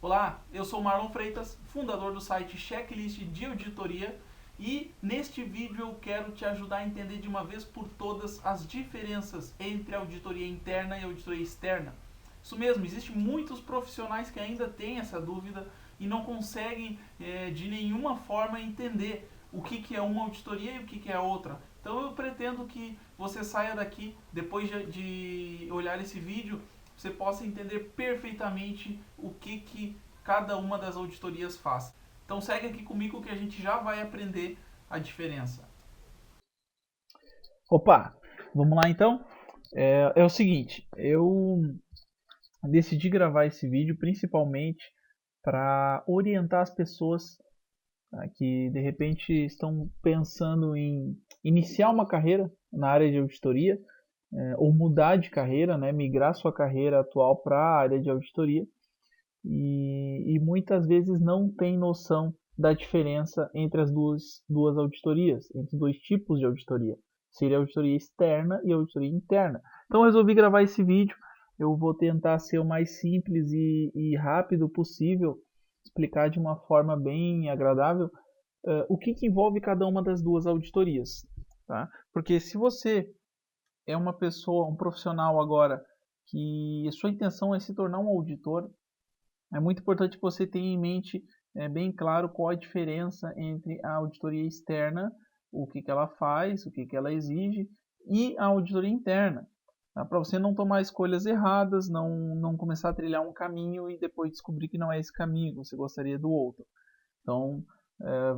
Olá, eu sou Marlon Freitas, fundador do site Checklist de Auditoria, e neste vídeo eu quero te ajudar a entender de uma vez por todas as diferenças entre a auditoria interna e a auditoria externa. Isso mesmo, existem muitos profissionais que ainda têm essa dúvida e não conseguem de nenhuma forma entender o que é uma auditoria e o que é outra. Então eu pretendo que você saia daqui, depois de olhar esse vídeo, você possa entender perfeitamente o que cada uma das auditorias faz. Então segue aqui comigo que a gente já vai aprender a diferença. Opa, vamos lá então? É o seguinte, eu decidi gravar esse vídeo principalmente para orientar as pessoas, tá, que de repente estão pensando em iniciar uma carreira na área de auditoria, ou mudar de carreira, né, migrar sua carreira atual para a área de auditoria e muitas vezes não tem noção da diferença entre as duas auditorias, entre dois tipos de auditoria. Seria a auditoria externa e a auditoria interna. Então eu resolvi gravar esse vídeo. Eu vou tentar ser o mais simples e rápido possível, explicar de uma forma bem agradável o que envolve cada uma das duas auditorias. Tá? Porque se você é uma pessoa, um profissional agora, que a sua intenção é se tornar um auditor, é muito importante que você tenha em mente bem claro qual a diferença entre a auditoria externa, o que ela faz, o que ela exige, e a auditoria interna. Tá? Para você não tomar escolhas erradas, não começar a trilhar um caminho e depois descobrir que não é esse caminho, você gostaria do outro. Então,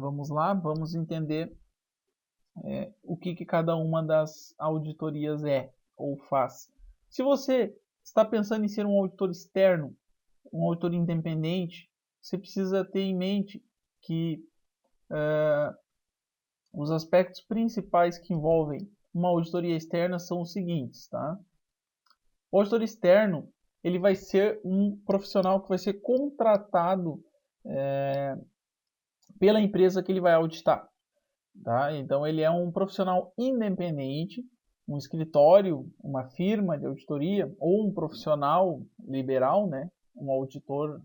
vamos lá, vamos entender o que cada uma das auditorias é ou faz. Se você está pensando em ser um auditor externo, um autor independente, você precisa ter em mente que os aspectos principais que envolvem uma auditoria externa são os seguintes, tá? O auditor externo, ele vai ser um profissional que vai ser contratado pela empresa que ele vai auditar, tá? Então ele é um profissional independente, um escritório, uma firma de auditoria ou um profissional liberal, né? Um auditor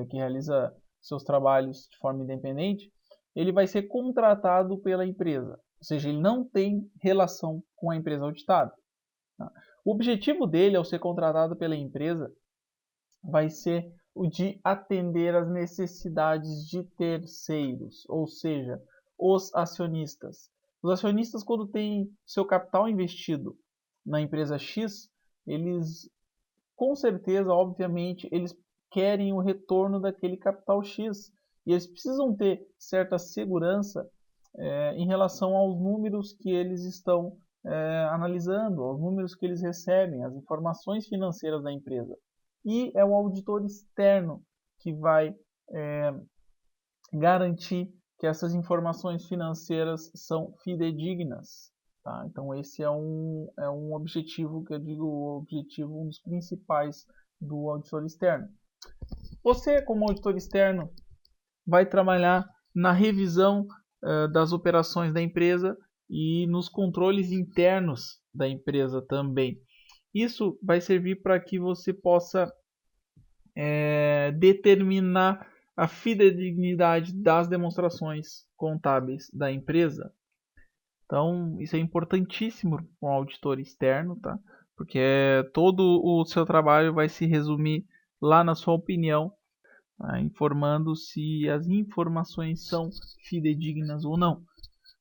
que realiza seus trabalhos de forma independente, ele vai ser contratado pela empresa, ou seja, ele não tem relação com a empresa auditada. Tá? O objetivo dele ao ser contratado pela empresa vai ser o de atender às necessidades de terceiros, ou seja, os acionistas. Os acionistas, quando têm seu capital investido na empresa X, eles, com certeza, obviamente, eles querem o retorno daquele capital X. E eles precisam ter certa segurança em relação aos números que eles estão analisando, aos números que eles recebem, as informações financeiras da empresa. E é o auditor externo que vai garantir que essas informações financeiras são fidedignas. Tá? Então esse é um objetivo, que eu digo, o objetivo, um dos principais do auditor externo. Você, como auditor externo, vai trabalhar na revisão das operações da empresa e nos controles internos da empresa também. Isso vai servir para que você possa determinar a fidedignidade das demonstrações contábeis da empresa. Então, isso é importantíssimo para um auditor externo, tá? Porque todo o seu trabalho vai se resumir lá na sua opinião, tá? Informando se as informações são fidedignas ou não.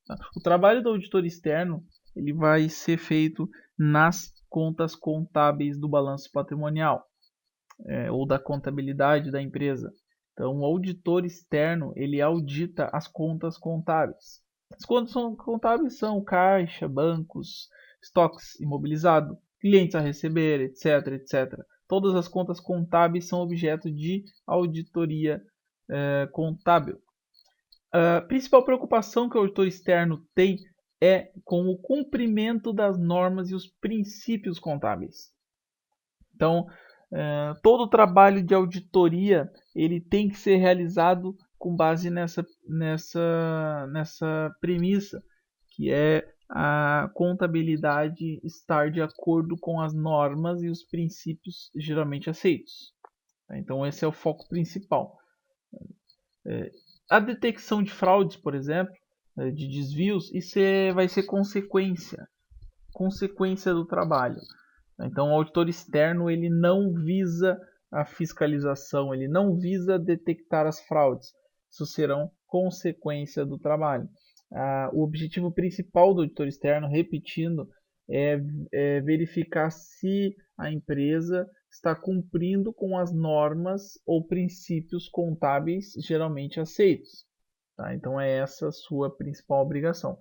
Tá? O trabalho do auditor externo ele vai ser feito nas contas contábeis do balanço patrimonial ou da contabilidade da empresa. Então, o auditor externo ele audita as contas contábeis. As contas contábeis são caixa, bancos, estoques imobilizados, clientes a receber, etc, etc. Todas as contas contábeis são objeto de auditoria contábil. A principal preocupação que o auditor externo tem é com o cumprimento das normas e os princípios contábeis. Então, todo o trabalho de auditoria ele tem que ser realizado com base nessa premissa, que é a contabilidade estar de acordo com as normas e os princípios geralmente aceitos. Tá? Então esse é o foco principal. A detecção de fraudes, por exemplo, de desvios, isso vai ser consequência do trabalho. Então o auditor externo ele não visa a fiscalização, ele não visa detectar as fraudes. Isso serão consequência do trabalho. O objetivo principal do auditor externo, repetindo, é verificar se a empresa está cumprindo com as normas ou princípios contábeis geralmente aceitos. Tá? Então é essa a sua principal obrigação.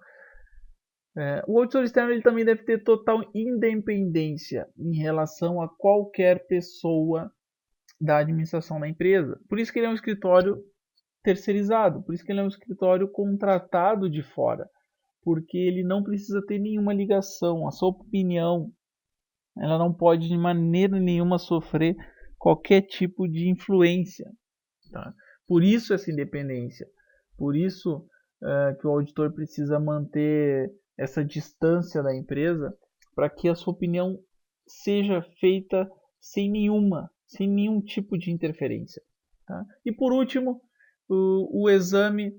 O auditor externo ele também deve ter total independência em relação a qualquer pessoa da administração da empresa. Por isso que ele é um escritório terceirizado, por isso que ele é um escritório contratado de fora, porque ele não precisa ter nenhuma ligação, a sua opinião ela não pode de maneira nenhuma sofrer qualquer tipo de influência. Tá? Por isso essa independência, por isso que o auditor precisa manter essa distância da empresa para que a sua opinião seja feita sem nenhum tipo de interferência. Tá? E por último, o exame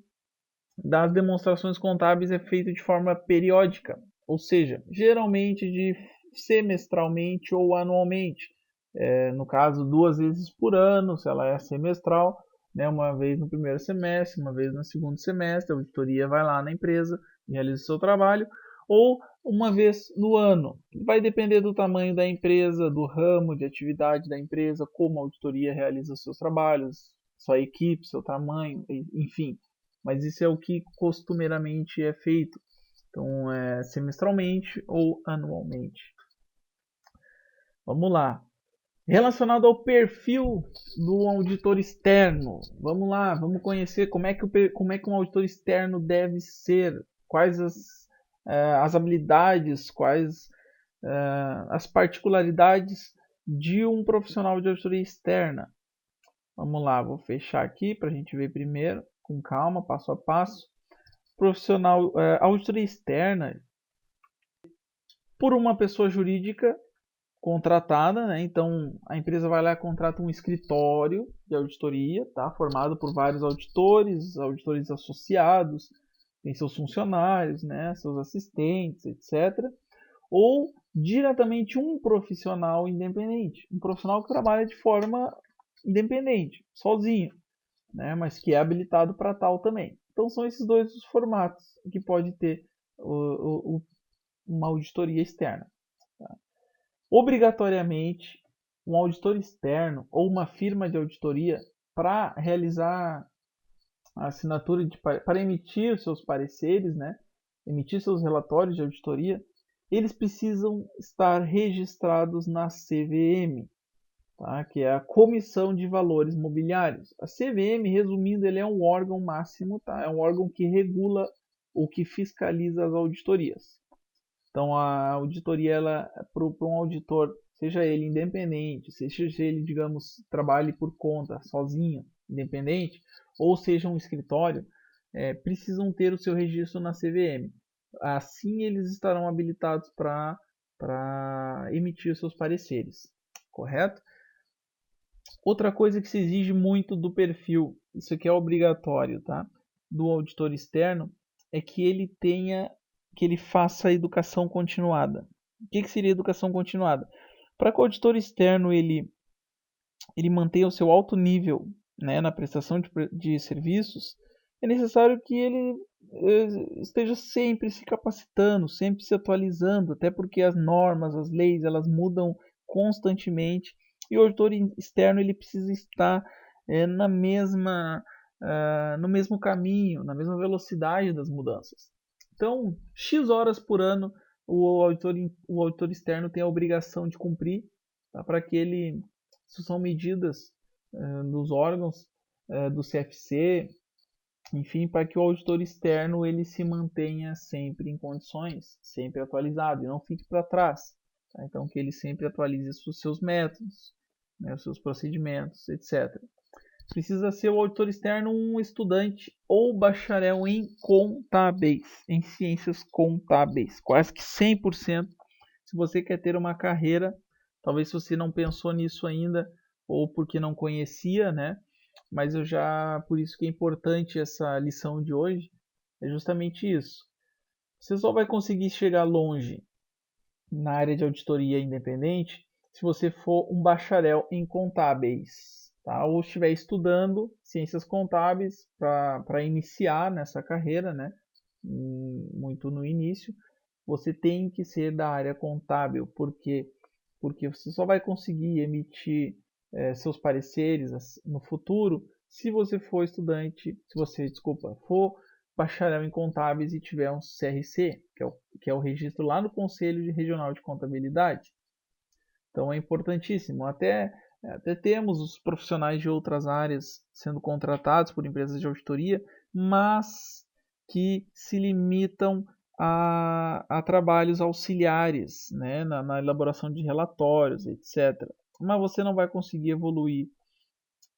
das demonstrações contábeis é feito de forma periódica, ou seja, geralmente semestralmente ou anualmente. No caso, 2 vezes por ano, se ela é semestral, né, uma vez no primeiro semestre, uma vez no segundo semestre, a auditoria vai lá na empresa e realiza o seu trabalho, ou uma vez no ano. Vai depender do tamanho da empresa, do ramo de atividade da empresa, como a auditoria realiza os seus trabalhos, sua equipe, seu tamanho, enfim. Mas isso é o que costumeiramente é feito. Então, é semestralmente ou anualmente. Vamos lá. Relacionado ao perfil do auditor externo, vamos lá, vamos conhecer como é que um auditor externo deve ser, quais as habilidades, quais as particularidades de um profissional de auditoria externa. Vamos lá, vou fechar aqui para a gente ver primeiro, com calma, passo a passo. Profissional, auditoria externa, por uma pessoa jurídica contratada, né? Então a empresa vai lá e contrata um escritório de auditoria, tá? Formado por vários auditores associados, tem seus funcionários, né? Seus assistentes, etc. Ou diretamente um profissional independente, um profissional que trabalha de forma independente, sozinho, né? Mas que é habilitado para tal também. Então são esses dois os formatos que pode ter uma auditoria externa. Tá? Obrigatoriamente, um auditor externo ou uma firma de auditoria, para realizar a assinatura, para emitir os seus pareceres, né, emitir seus relatórios de auditoria, eles precisam estar registrados na CVM, tá, que é a Comissão de Valores Mobiliários. A CVM, resumindo, ele é um órgão máximo, tá, é um órgão que regula ou que fiscaliza as auditorias. Então a auditoria, para um auditor, seja ele independente, seja ele, digamos, trabalhe por conta, sozinho, independente, ou seja um escritório, precisam ter o seu registro na CVM. Assim eles estarão habilitados para emitir seus pareceres, correto? Outra coisa que se exige muito do perfil, isso aqui é obrigatório, tá? Do auditor externo, é que ele faça a educação continuada. O que seria educação continuada? Para que o auditor externo ele mantenha o seu alto nível, né, na prestação de serviços, é necessário que ele esteja sempre se capacitando, sempre se atualizando, até porque as normas, as leis, elas mudam constantemente e o auditor externo ele precisa estar no mesmo caminho, na mesma velocidade das mudanças. Então, X horas por ano o auditor externo tem a obrigação de cumprir, tá? Para que isso são medidas dos órgãos do CFC, enfim, para que o auditor externo ele se mantenha sempre em condições, sempre atualizado e não fique para trás. Tá? Então, que ele sempre atualize os seus métodos, né, os seus procedimentos, etc. Precisa ser o auditor externo um estudante ou bacharel em contábeis, em ciências contábeis, quase que 100%. Se você quer ter uma carreira, talvez se você não pensou nisso ainda, ou porque não conhecia, né? Mas por isso que é importante essa lição de hoje, é justamente isso. Você só vai conseguir chegar longe na área de auditoria independente se você for um bacharel em contábeis, tá? Ou estiver estudando ciências contábeis para iniciar nessa carreira, né? Muito no início, você tem que ser da área contábil, porque você só vai conseguir emitir seus pareceres no futuro se você for estudante, se você, desculpa, for bacharel em contábeis e tiver um CRC, que é o registro lá no Conselho Regional de Contabilidade. Então é importantíssimo. Até temos os profissionais de outras áreas sendo contratados por empresas de auditoria, mas que se limitam a trabalhos auxiliares, né, na elaboração de relatórios, etc. Mas você não vai conseguir evoluir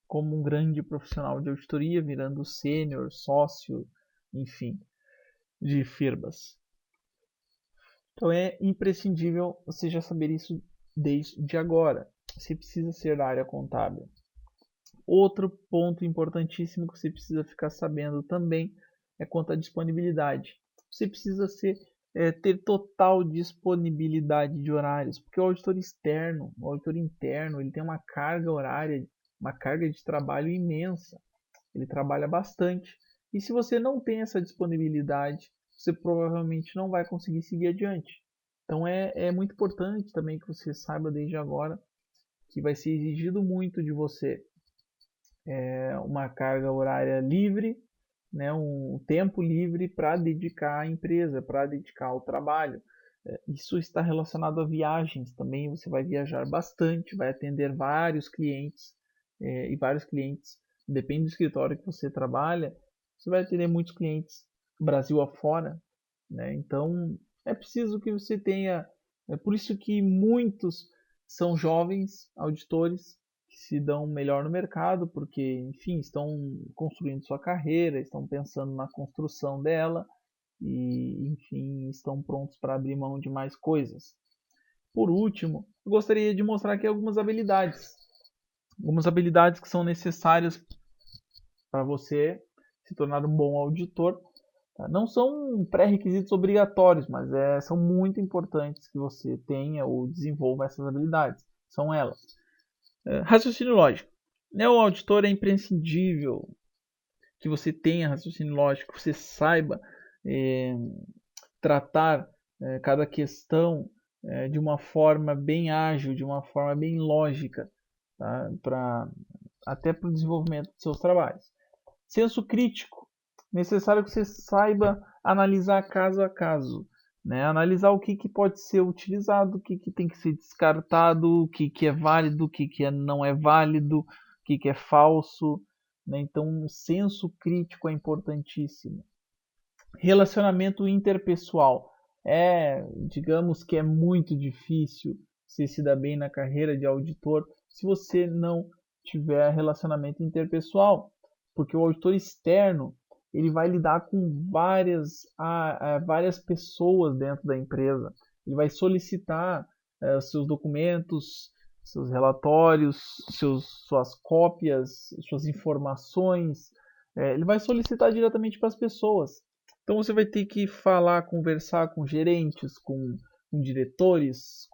como um grande profissional de auditoria, virando sênior, sócio, enfim, de firmas. Então é imprescindível você já saber isso desde agora. Você precisa ser da área contábil. Outro ponto importantíssimo que você precisa ficar sabendo também é quanto à disponibilidade. Você precisa ter total disponibilidade de horários, porque o auditor externo, o auditor interno, ele tem uma carga horária, uma carga de trabalho imensa. Ele trabalha bastante. E se você não tem essa disponibilidade, você provavelmente não vai conseguir seguir adiante. Então é muito importante também que você saiba desde agora que vai ser exigido muito de você uma carga horária livre, né, um tempo livre para dedicar à empresa, para dedicar ao trabalho. Isso está relacionado a viagens também. Você vai viajar bastante, vai atender vários clientes e vários clientes, depende do escritório que você trabalha, você vai atender muitos clientes Brasil afora, né? Então é preciso que você tenha. É por isso que muitos são jovens auditores que se dão melhor no mercado, porque, enfim, estão construindo sua carreira, estão pensando na construção dela e, enfim, estão prontos para abrir mão de mais coisas. Por último, eu gostaria de mostrar aqui algumas habilidades que são necessárias para você se tornar um bom auditor. Tá? Não são pré-requisitos obrigatórios, mas são muito importantes que você tenha ou desenvolva essas habilidades. São elas. Raciocínio lógico. O auditor é imprescindível que você tenha raciocínio lógico, que você saiba tratar cada questão de uma forma bem ágil, de uma forma bem lógica, tá? Até para o desenvolvimento dos seus trabalhos. Senso crítico. Necessário que você saiba analisar caso a caso. Né? Analisar o que pode ser utilizado, o que tem que ser descartado, o que é válido, o que não é válido, o que é falso. Né? Então, o senso crítico é importantíssimo. Relacionamento interpessoal. Digamos que é muito difícil você se dar bem na carreira de auditor se você não tiver relacionamento interpessoal, porque o auditor externo ele vai lidar com várias pessoas dentro da empresa. Ele vai solicitar seus documentos, seus relatórios, suas cópias, suas informações. Ele vai solicitar diretamente para as pessoas. Então você vai ter que conversar com gerentes, com diretores,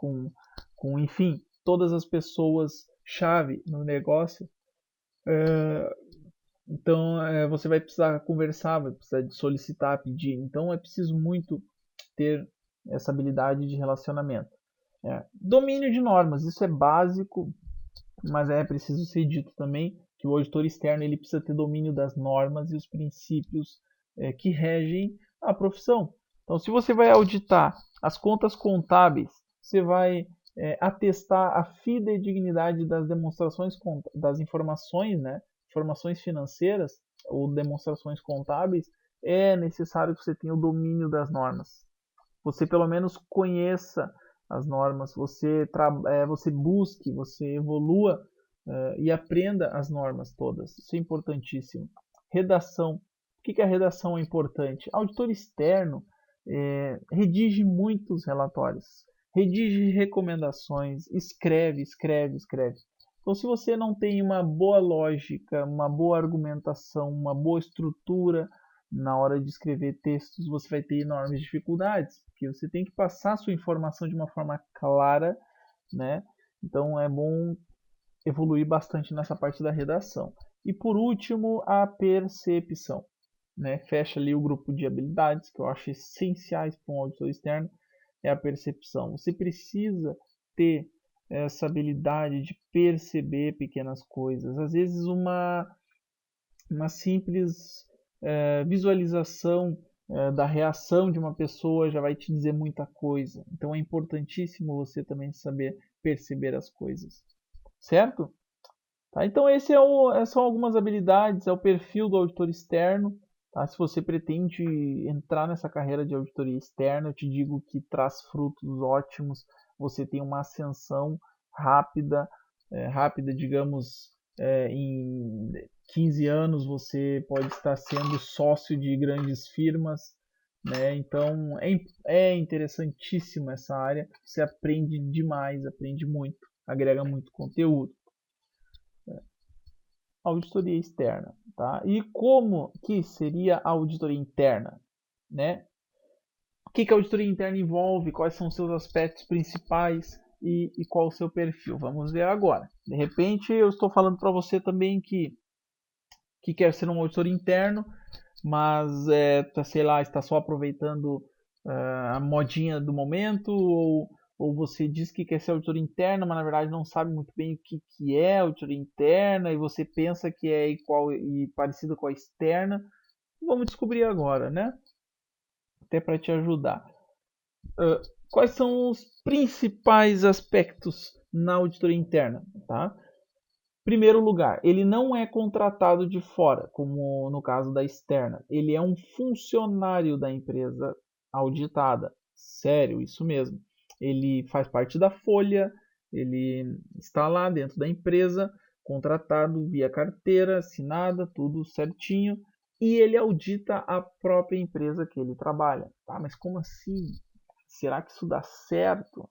enfim, todas as pessoas chave no negócio. Então você vai precisar conversar, vai precisar de solicitar, pedir. Então é preciso muito ter essa habilidade de relacionamento. Domínio de normas, isso é básico, mas é preciso ser dito também que o auditor externo ele precisa ter domínio das normas e os princípios que regem a profissão. Então, se você vai auditar as contas contábeis, você vai atestar a fidedignidade das demonstrações das informações, né? Informações financeiras ou demonstrações contábeis, é necessário que você tenha o domínio das normas. Você pelo menos conheça as normas, você busque, você evolua e aprenda as normas todas. Isso é importantíssimo. Redação. Por que a redação é importante? Auditor externo redige muitos relatórios, redige recomendações, escreve. Então, se você não tem uma boa lógica, uma boa argumentação, uma boa estrutura na hora de escrever textos, você vai ter enormes dificuldades, porque você tem que passar a sua informação de uma forma clara, né? Então, é bom evoluir bastante nessa parte da redação. E por último, a percepção, né? Fecha ali o grupo de habilidades que eu acho essenciais para um auditor externo, é a percepção. Você precisa ter essa habilidade de perceber pequenas coisas. Às vezes uma simples visualização da reação de uma pessoa já vai te dizer muita coisa. Então é importantíssimo você também saber perceber as coisas. Certo? Tá? Então esse são algumas habilidades, é o perfil do auditor externo. Tá? Se você pretende entrar nessa carreira de auditoria externa, eu te digo que traz frutos ótimos. Você tem uma ascensão rápida, digamos, em 15 anos você pode estar sendo sócio de grandes firmas. Né? Então é interessantíssima essa área, você aprende demais, aprende muito, agrega muito conteúdo. Auditoria externa, tá? E como que seria a auditoria interna, né? O que a auditoria interna envolve? Quais são os seus aspectos principais e qual o seu perfil? Vamos ver agora. De repente, eu estou falando para você também que quer ser um auditor interno, mas sei lá, está só aproveitando a modinha do momento, ou você diz que quer ser auditor interno, mas na verdade não sabe muito bem o que é auditoria interna, e você pensa que é igual e parecido com a externa. Vamos descobrir agora, né? Até para te ajudar. Quais são os principais aspectos na auditoria interna? Tá? Primeiro lugar, ele não é contratado de fora, como no caso da externa. Ele é um funcionário da empresa auditada. Sério, isso mesmo. Ele faz parte da folha, ele está lá dentro da empresa, contratado via carteira, assinada, tudo certinho, e ele audita a própria empresa que ele trabalha. Tá, mas como assim? Será que isso dá certo?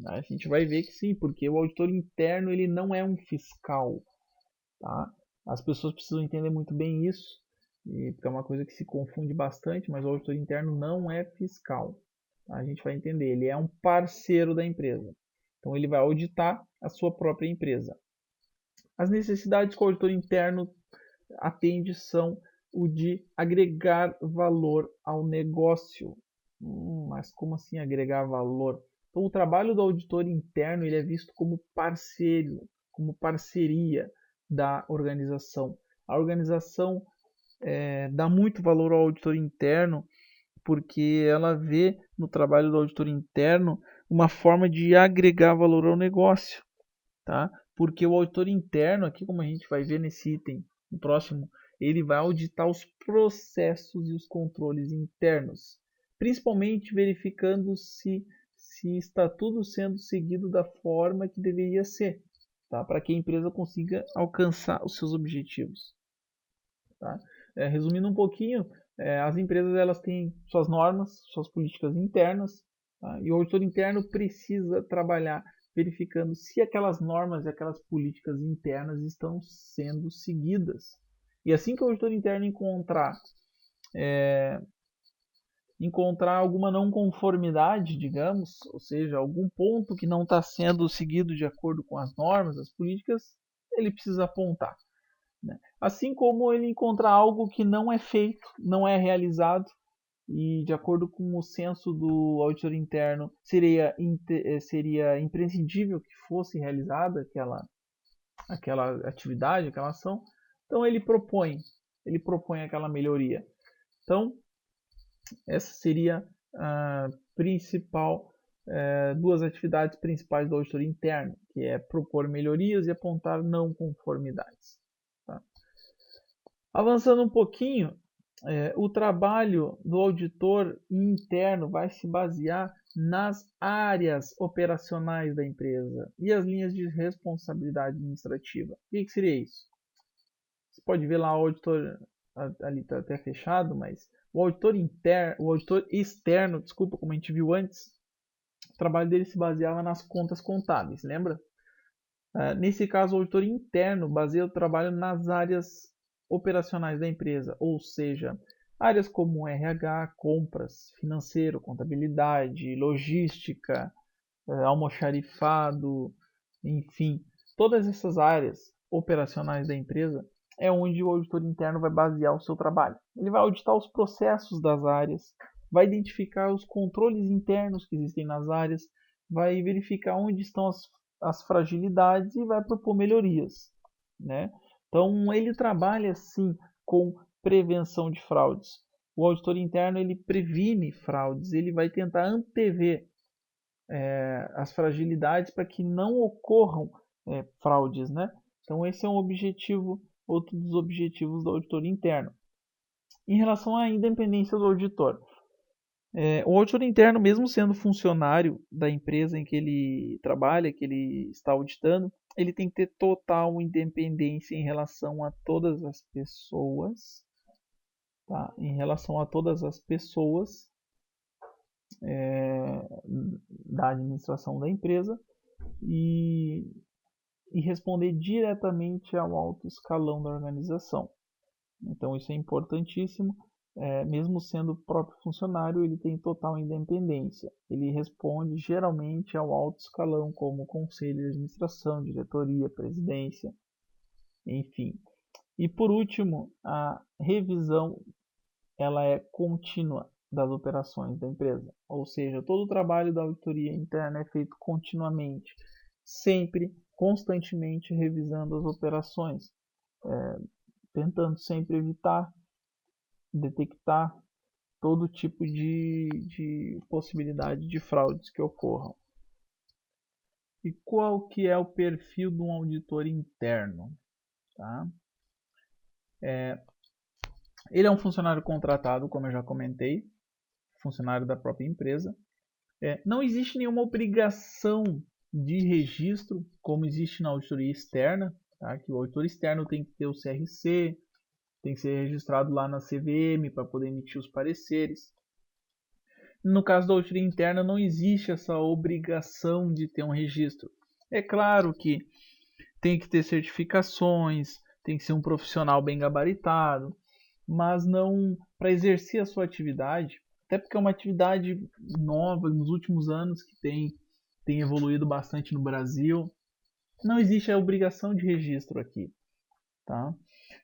A gente vai ver que sim, porque o auditor interno ele não é um fiscal. Tá? As pessoas precisam entender muito bem isso, porque é uma coisa que se confunde bastante, mas o auditor interno não é fiscal. Tá? A gente vai entender, ele é um parceiro da empresa. Então ele vai auditar a sua própria empresa. As necessidades que o auditor interno atende são o de agregar valor ao negócio. Mas como assim agregar valor? Então, o trabalho do auditor interno ele é visto como parceiro, como parceria da organização. A organização dá muito valor ao auditor interno porque ela vê no trabalho do auditor interno uma forma de agregar valor ao negócio. Tá? Porque o auditor interno, aqui como a gente vai ver nesse item no próximo, ele vai auditar os processos e os controles internos, principalmente verificando se está tudo sendo seguido da forma que deveria ser, tá? Para que a empresa consiga alcançar os seus objetivos. Tá? Resumindo um pouquinho, as empresas elas têm suas normas, suas políticas internas, tá? E o auditor interno precisa trabalhar verificando se aquelas normas e aquelas políticas internas estão sendo seguidas. E assim que o auditor interno encontrar alguma não conformidade, digamos, ou seja, algum ponto que não está sendo seguido de acordo com as normas, as políticas, ele precisa apontar. Né? Assim como ele encontrar algo que não é feito, não é realizado, e de acordo com o senso do auditor interno, seria imprescindível que fosse realizada aquela atividade, aquela ação, então ele propõe aquela melhoria. Então, essa seria a principal, duas atividades principais do auditor interno, que é propor melhorias e apontar não conformidades. Tá? Avançando um pouquinho, o trabalho do auditor interno vai se basear nas áreas operacionais da empresa e as linhas de responsabilidade administrativa. O que seria isso? Você pode ver lá o auditor, ali está até fechado, mas o auditor externo, desculpa, como a gente viu antes, o trabalho dele se baseava nas contas contábeis, lembra? Nesse caso, o auditor interno baseia o trabalho nas áreas operacionais da empresa, ou seja, áreas como RH, compras, financeiro, contabilidade, logística, almoxarifado, enfim, todas essas áreas operacionais da empresa é onde o auditor interno vai basear o seu trabalho. Ele vai auditar os processos das áreas, vai identificar os controles internos que existem nas áreas, vai verificar onde estão as fragilidades e vai propor melhorias, né? Então ele trabalha sim com prevenção de fraudes. O auditor interno ele previne fraudes, ele vai tentar antever as fragilidades para que não ocorram fraudes, né? Então esse é um objetivo, outro dos objetivos do auditor interno. Em relação à independência do auditor, o auditor interno, mesmo sendo funcionário da empresa em que ele trabalha, que ele está auditando, ele tem que ter total independência em relação a todas as pessoas, tá? Em relação a todas as pessoas da administração da empresa e responder diretamente ao alto escalão da organização. Então isso é importantíssimo. Mesmo sendo próprio funcionário, ele tem total independência. Ele responde geralmente ao alto escalão, como conselho de administração, diretoria, presidência, enfim. E por último, a revisão ela é contínua das operações da empresa. Ou seja, todo o trabalho da auditoria interna é feito continuamente, sempre, constantemente revisando as operações, tentando sempre evitar, detectar todo tipo de possibilidade de fraudes que ocorram. E qual que é o perfil de um auditor interno? Tá? Ele é um funcionário contratado, como eu já comentei, funcionário da própria empresa. Não existe nenhuma obrigação de registro, como existe na auditoria externa, tá? Que o auditor externo tem que ter o CRC, tem que ser registrado lá na CVM para poder emitir os pareceres. No caso da auditoria interna, não existe essa obrigação de ter um registro. É claro que tem que ter certificações, tem que ser um profissional bem gabaritado, mas não para exercer a sua atividade, até porque é uma atividade nova nos últimos anos que tem evoluído bastante no Brasil. Não existe a obrigação de registro aqui, tá?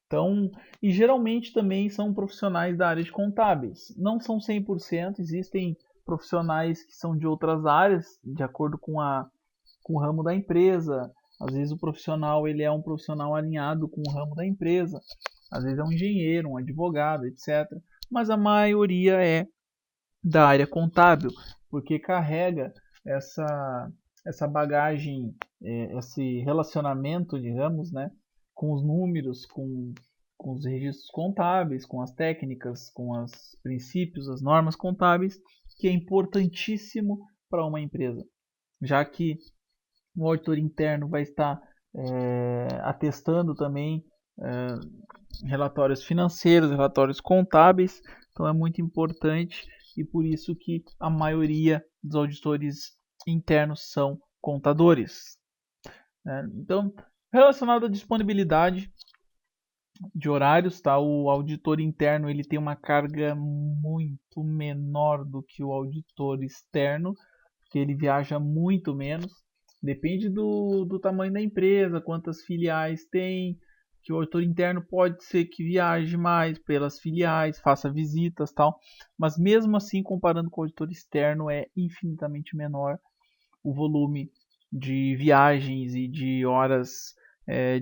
Então, e geralmente também são profissionais da área de contábeis. Não são 100%, existem profissionais que são de outras áreas, de acordo com o ramo da empresa. Às vezes o profissional ele é um profissional alinhado com o ramo da empresa. Às vezes é um engenheiro, um advogado, etc. Mas a maioria é da área contábil, porque carrega essa bagagem, esse relacionamento, digamos, né, com os números, com os registros contábeis, com as técnicas, com os princípios, as normas contábeis, que é importantíssimo para uma empresa, já que o auditor interno vai estar atestando também relatórios financeiros, relatórios contábeis, então é muito importante e por isso que a maioria dos auditores internos são contadores. Então, relacionado à disponibilidade de horários, tá? O auditor interno ele tem uma carga muito menor do que o auditor externo, porque ele viaja muito menos. Depende do tamanho da empresa, quantas filiais tem, que o auditor interno pode ser que viaje mais pelas filiais, faça visitas, tal, mas mesmo assim, comparando com o auditor externo, é infinitamente menor o volume de viagens e de horas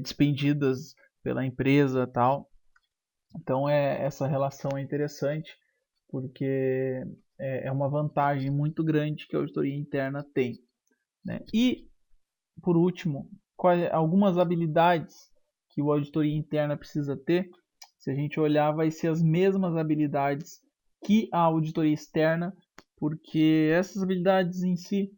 despendidas pela empresa, tal. Então essa relação é interessante porque é uma vantagem muito grande que a auditoria interna tem, né? E por último, algumas habilidades que o auditoria interna precisa ter. Se a gente olhar, vai ser as mesmas habilidades que a auditoria externa, porque essas habilidades em si,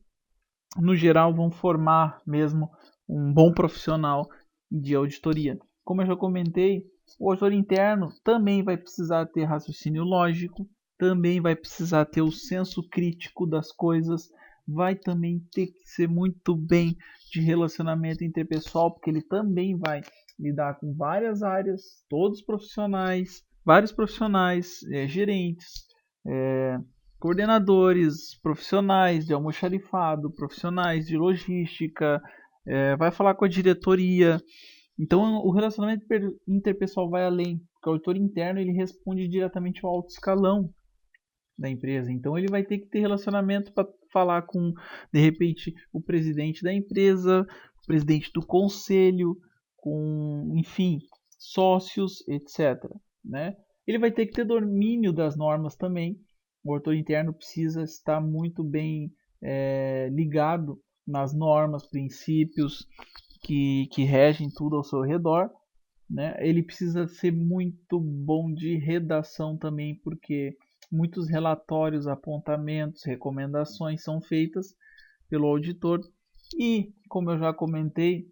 no geral, vão formar mesmo um bom profissional de auditoria. Como eu já comentei, o auditor interno também vai precisar ter raciocínio lógico, também vai precisar ter o senso crítico das coisas, vai também ter que ser muito bem de relacionamento interpessoal, porque ele também vai lidar com várias áreas, todos profissionais, vários profissionais, gerentes, coordenadores, profissionais de almoxarifado, profissionais de logística, vai falar com a diretoria. Então o relacionamento interpessoal vai além, porque o auditor interno ele responde diretamente ao alto escalão da empresa. Então ele vai ter que ter relacionamento para falar com, de repente, o presidente da empresa, o presidente do conselho, com, enfim, sócios, etc. Né? Ele vai ter que ter domínio das normas também. O auditor interno precisa estar muito bem ligado nas normas, princípios que regem tudo ao seu redor. Né? Ele precisa ser muito bom de redação também, porque muitos relatórios, apontamentos, recomendações são feitas pelo auditor e, como eu já comentei,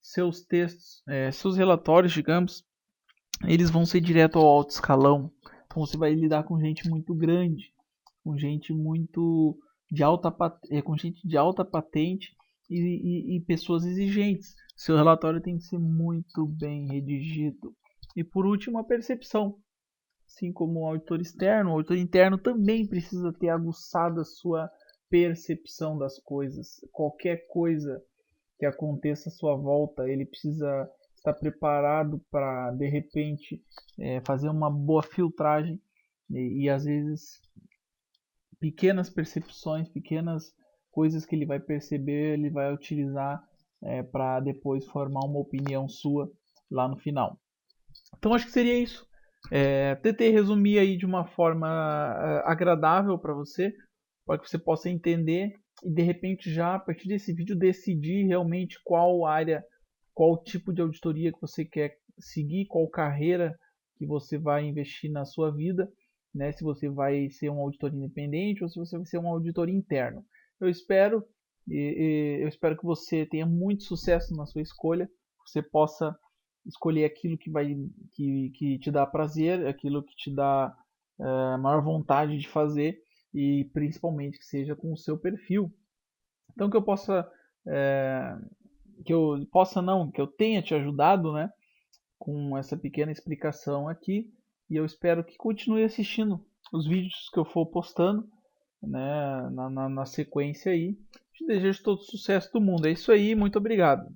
seus textos, seus relatórios, digamos, eles vão ser direto ao alto escalão. Então você vai lidar com gente muito grande, com gente muito de alta, com gente de alta patente e pessoas exigentes. Seu relatório tem que ser muito bem redigido. E por último, a percepção. Assim como o auditor externo, o auditor interno também precisa ter aguçado a sua percepção das coisas. Qualquer coisa que aconteça à sua volta, ele precisa estar preparado para, de repente, fazer uma boa filtragem e às vezes pequenas percepções, pequenas coisas que ele vai perceber, ele vai utilizar para depois formar uma opinião sua lá no final. Então acho que seria isso. Tentei resumir aí de uma forma agradável para você que você possa entender e de repente já a partir desse vídeo decidir realmente qual área, qual tipo de auditoria que você quer seguir, qual carreira que você vai investir na sua vida, né? Se você vai ser um auditor independente ou se você vai ser um auditor interno. Eu espero que você tenha muito sucesso na sua escolha, que você possa escolher aquilo que te dá prazer, aquilo que te dá maior vontade de fazer e principalmente que seja com o seu perfil. Então que eu tenha te ajudado, né, com essa pequena explicação aqui, e eu espero que continue assistindo os vídeos que eu for postando, né, na sequência aí. Te desejo todo o sucesso do mundo. É isso aí, muito obrigado.